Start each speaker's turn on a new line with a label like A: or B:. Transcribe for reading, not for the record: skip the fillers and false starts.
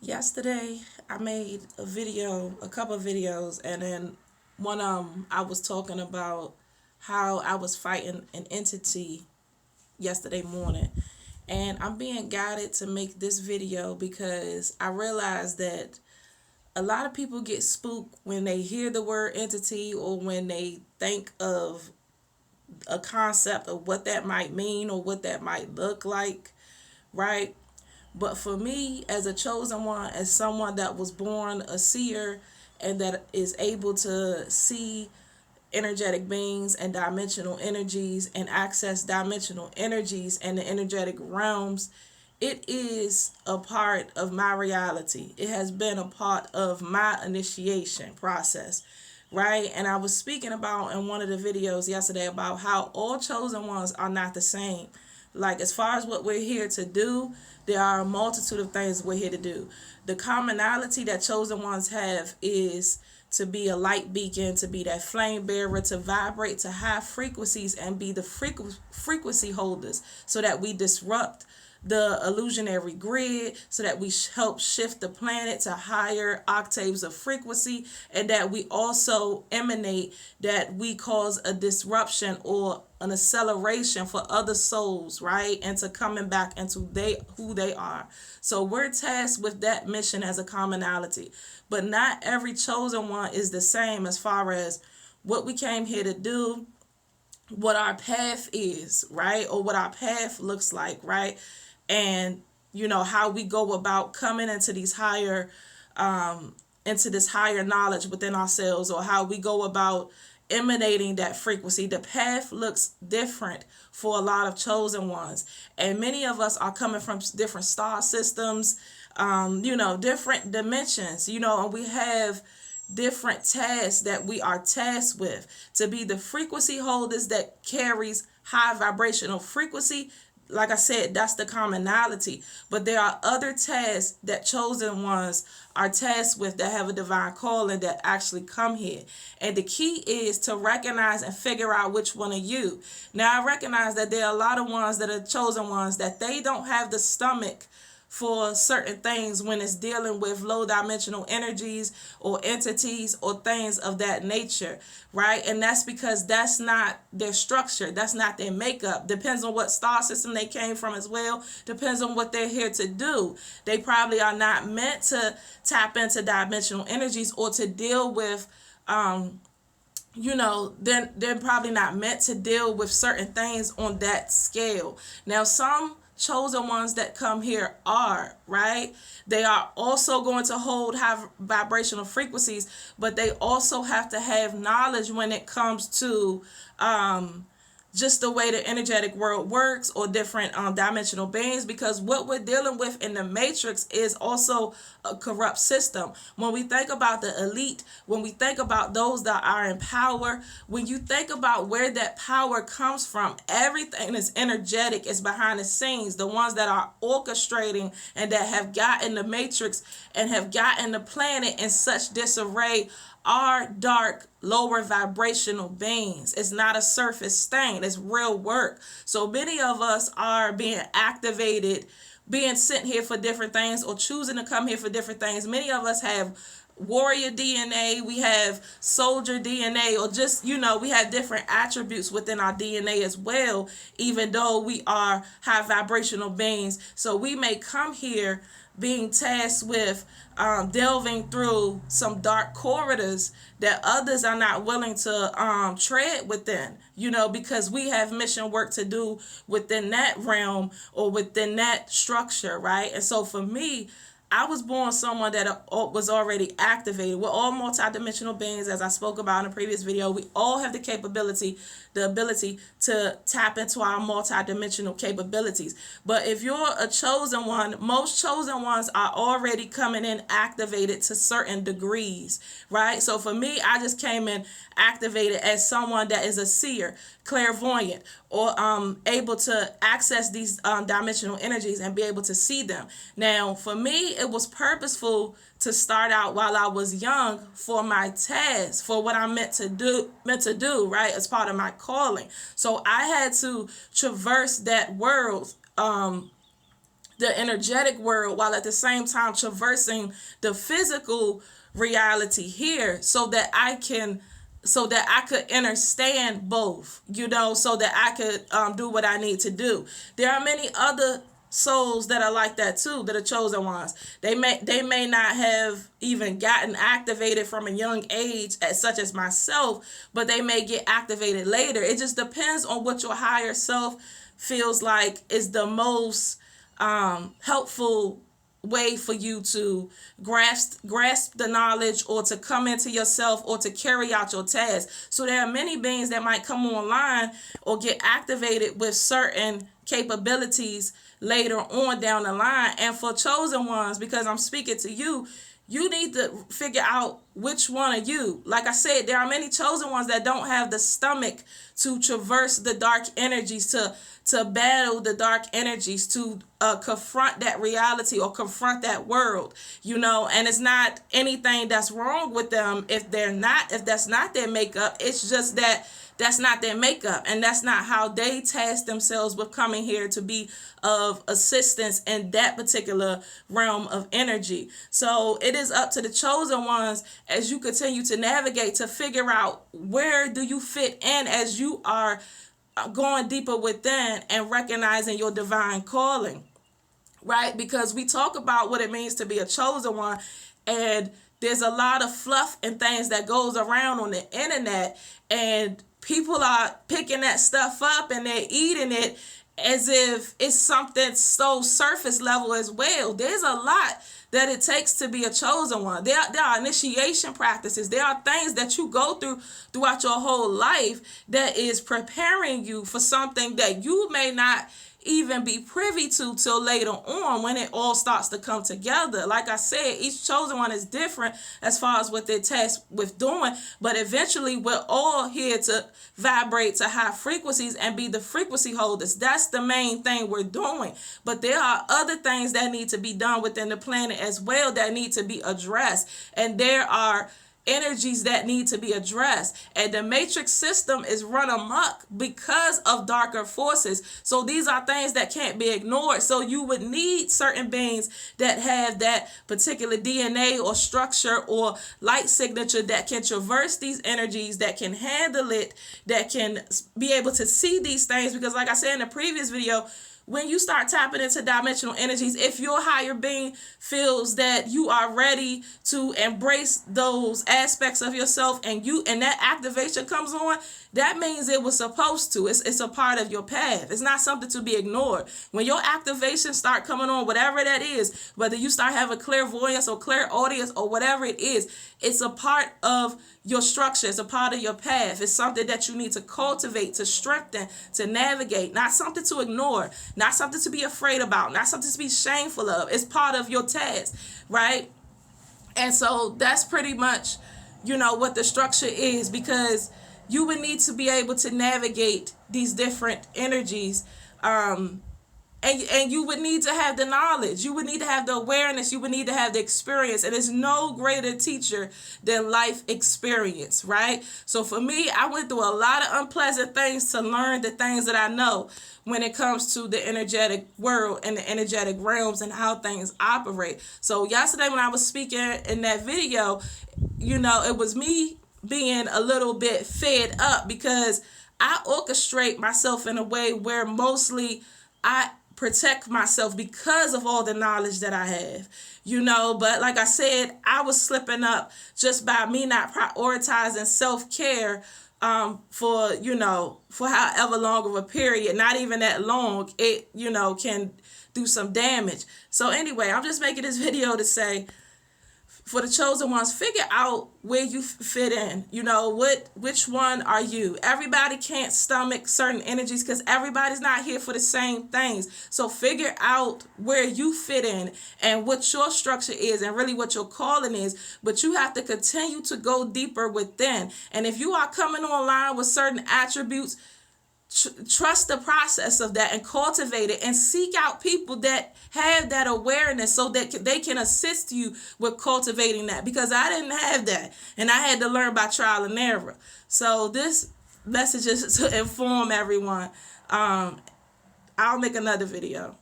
A: Yesterday, I made a couple of videos, and then one I was talking about how I was fighting an entity yesterday morning. And I'm being guided to make this video because I realized that a lot of people get spooked when they hear the word entity or when they think of a concept of what that might mean or what that might look like, right? But for me, as a chosen one, as someone that was born a seer and that is able to see energetic beings and dimensional energies and access dimensional energies and the energetic realms, it is a part of my reality. It has been a part of my initiation process, right? And I was speaking about in one of the videos yesterday about how all chosen ones are not the same. Like, as far as what we're here to do, there are a multitude of things we're here to do. The commonality that chosen ones have is to be a light beacon, to be that flame bearer, to vibrate to high frequencies and be the frequency holders so that we disrupt the illusionary grid, so that we help shift the planet to higher octaves of frequency, and that we also emanate, that we cause a disruption or an acceleration for other souls, right? And to coming back into who they are. So we're tasked with that mission as a commonality. But not every chosen one is the same as far as what we came here to do, what our path is, right? Or what our path looks like, right? And how we go about coming into this higher knowledge within ourselves, or how we go about emanating that frequency. The path looks different for a lot of chosen ones, and many of us are coming from different star systems, different dimensions, and we have different tasks that we are tasked with to be the frequency holders that carries high vibrational frequency. Like I said, that's the commonality. But there are other tasks that chosen ones are tasked with that have a divine calling that actually come here. And the key is to recognize and figure out which one are you. Now, I recognize that there are a lot of ones that are chosen ones that they don't have the stomach for certain things when it's dealing with low dimensional energies or entities or things of that nature, right? And that's because that's not their structure, that's not their makeup. Depends on what star system they came from as well. Depends on what they're here to do. They probably are not meant to tap into dimensional energies or to deal with they're probably not meant to deal with certain things on that scale. Now, some chosen ones that come here are, right? They are also going to hold high vibrational frequencies, but they also have to have knowledge when it comes to just the way the energetic world works, or different dimensional beings, because what we're dealing with in the matrix is also a corrupt system. When we think about the elite, when we think about those that are in power, when you think about where that power comes from, everything is energetic, is behind the scenes. The ones that are orchestrating and that have gotten the matrix and have gotten the planet in such disarray are dark, lower vibrational beings. It's not a surface thing, it's real work. So many of us are being activated, being sent here for different things, or choosing to come here for different things. Many of us have warrior DNA, we have soldier DNA, or just, we have different attributes within our DNA as well, even though we are high vibrational beings. So we may come here being tasked with delving through some dark corridors that others are not willing to tread within, because we have mission work to do within that realm or within that structure, right? And so for me, I was born someone that was already activated. We're all multidimensional beings, as I spoke about in a previous video. We all have the ability to tap into our multidimensional capabilities. But if you're a chosen one, most chosen ones are already coming in activated to certain degrees, right? So for me, I just came in activated as someone that is a seer, clairvoyant, or able to access these dimensional energies and be able to see them. Now, for me, it was purposeful to start out while I was young for my task, for what I'm meant to do, right, as part of my calling. So I had to traverse that world the energetic world while at the same time traversing the physical reality here, so that I could understand both, so that I could do what I need to do. There are many other souls that are like that too, that are chosen ones. They may not have even gotten activated from a young age, as such as myself, but they may get activated later. It just depends on what your higher self feels like is the most helpful way for you to grasp the knowledge, or to come into yourself, or to carry out your tasks. So there are many beings that might come online or get activated with certain capabilities later on down the line. And for chosen ones, because I'm speaking to you, you need to figure out which one are you. Like I said, there are many chosen ones that don't have the stomach to traverse the dark energies, to battle the dark energies, to confront that reality or confront that world, and it's not anything that's wrong with them if that's not their makeup. It's just that that's not their makeup, and that's not how they task themselves with coming here to be of assistance in that particular realm of energy. So it is up to the chosen ones, as you continue to navigate, to figure out where do you fit in as you are going deeper within and recognizing your divine calling, right? Because we talk about what it means to be a chosen one, and there's a lot of fluff and things that goes around on the internet, and people are picking that stuff up and they're eating it as if it's something so surface level as well. There's a lot that it takes to be a chosen one. There are initiation practices. There are things that you go through throughout your whole life that is preparing you for something that you may not even be privy to till later on, when it all starts to come together. Like I said, each chosen one is different as far as what they're tasked with doing, but eventually we're all here to vibrate to high frequencies and be the frequency holders. That's the main thing we're doing. But there are other things that need to be done within the planet as well, that need to be addressed. And there are energies that need to be addressed, and the matrix system is run amok because of darker forces. So these are things that can't be ignored. So you would need certain beings that have that particular DNA or structure or light signature that can traverse these energies, that can handle it, that can be able to see these things. Because like I said in the previous video, when you start tapping into dimensional energies, if your higher being feels that you are ready to embrace those aspects of yourself, and that activation comes on, that means it was supposed to. It's a part of your path. It's not something to be ignored. When your activations start coming on, whatever that is, whether you start having clairvoyance or clairaudience or whatever it is, it's a part of your structure. It's a part of your path. It's something that you need to cultivate, to strengthen, to navigate. Not something to ignore. Not something to be afraid about. Not something to be shameful of. It's part of your task, right? And so that's pretty much, what the structure is, because you would need to be able to navigate these different energies. And you would need to have the knowledge. You would need to have the awareness. You would need to have the experience. And there's no greater teacher than life experience, right? So for me, I went through a lot of unpleasant things to learn the things that I know when it comes to the energetic world and the energetic realms and how things operate. So yesterday when I was speaking in that video, it was me being a little bit fed up, because I orchestrate myself in a way where mostly I protect myself because of all the knowledge that I have, but like I said, I was slipping up just by me not prioritizing self-care for however long of a period, not even that long, it, can do some damage. So anyway, I'm just making this video to say, for the chosen ones, figure out where you fit in. Which one are you? Everybody can't stomach certain energies because everybody's not here for the same things. So figure out where you fit in and what your structure is and really what your calling is. But you have to continue to go deeper within. And if you are coming online with certain attributes, trust the process of that and cultivate it, and seek out people that have that awareness so that they can assist you with cultivating that, because I didn't have that and I had to learn by trial and error. So this message is to inform everyone. I'll make another video.